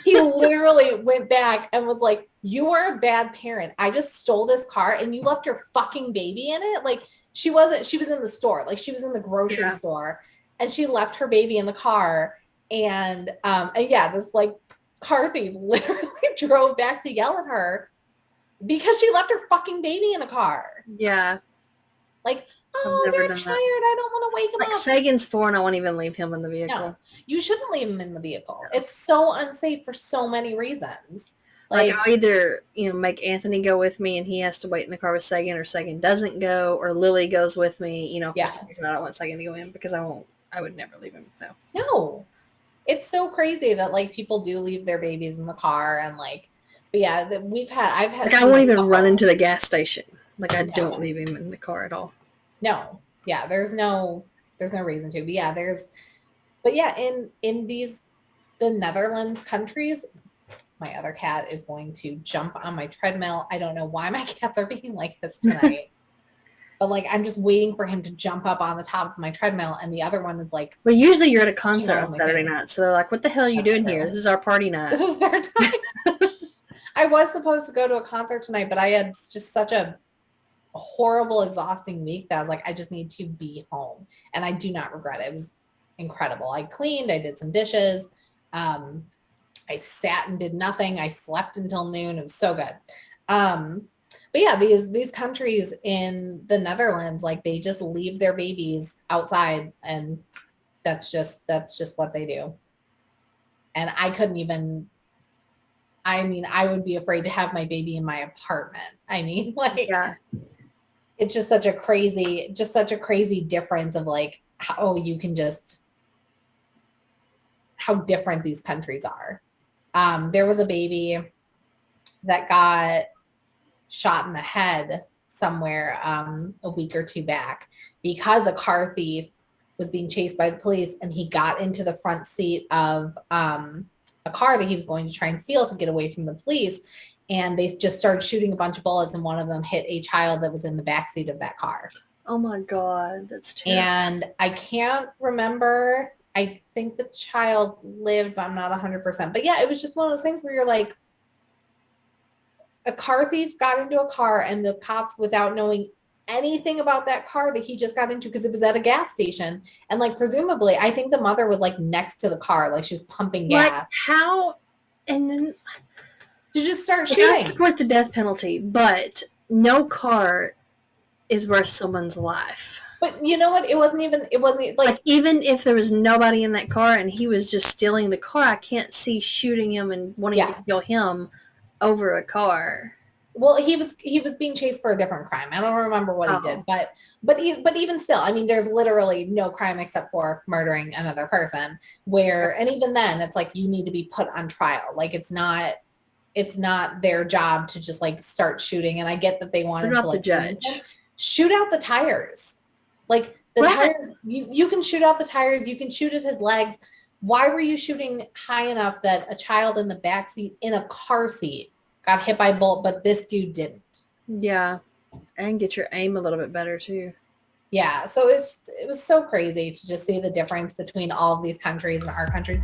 He literally went back and was like, you are a bad parent. I just stole this car and you left your fucking baby in it. Like she was in the store, like she was in the grocery store, and she left her baby in the car. And yeah, this like car thief literally drove back to yell at her because she left her fucking baby in the car. Yeah. Like, oh, they're tired. I don't want to wake him up. Sagan's 4 and I won't even leave him in the vehicle. No, you shouldn't leave him in the vehicle. No. It's so unsafe for so many reasons. Like I'll either, make Anthony go with me and he has to wait in the car with Sagan, or Sagan doesn't go, or Lily goes with me, for some reason I don't want Sagan to go in because I would never leave him. So. No. It's so crazy that like people do leave their babies in the car, and like, but yeah, I've had I won't even run into the gas station. Like I don't leave him in the car at all. No. Yeah, there's no reason to. But yeah, in the Netherlands countries, my other cat is going to jump on my treadmill. I don't know why my cats are being like this tonight. But like I'm just waiting for him to jump up on the top of my treadmill, and the other one is like. Well, usually you're at a concert on Saturday night, so they're like, "What the hell are you doing here? This is our party night." This is their time. I was supposed to go to a concert tonight, but I had just such a horrible, exhausting week that I was like, I just need to be home, and I do not regret it. It was incredible. I cleaned, I did some dishes, I sat and did nothing. I slept until noon. It was so good. But yeah, these countries in the Netherlands, like they just leave their babies outside, and that's just what they do. And I couldn't even. I mean, I would be afraid to have my baby in my apartment. I mean, like. Yeah. it's just such a crazy difference of like how you can just, how different these countries are. There was a baby that got shot in the head somewhere a week or two back because a car thief was being chased by the police, and he got into the front seat of a car that he was going to try and steal to get away from the police. And they just started shooting a bunch of bullets, and one of them hit a child that was in the backseat of that car. Oh my God, that's terrible. And I can't remember. I think the child lived, but I'm not 100%. But yeah, it was just one of those things where you're like, a car thief got into a car, and the cops, without knowing anything about that car that he just got into, because it was at a gas station, and like presumably, I think the mother was like next to the car, like she was pumping gas. Like how, and then to just start shooting. I support the death penalty, but no car is worth someone's life. But you know what? It wasn't like even if there was nobody in that car and he was just stealing the car, I can't see shooting him and wanting to kill him over a car. Well, he was being chased for a different crime. I don't remember what he did, but even still, I mean, there's literally no crime except for murdering another person. And even then, it's like you need to be put on trial. Like it's not their job to just like start shooting. And I get that they wanted to like the judge shoot out the tires. Like the tires, you can shoot out the tires. You can shoot at his legs. Why were you shooting high enough that a child in the backseat in a car seat got hit by a bullet, but this dude didn't? Yeah. And get your aim a little bit better too. Yeah. So it was so crazy to just see the difference between all of these countries and our country.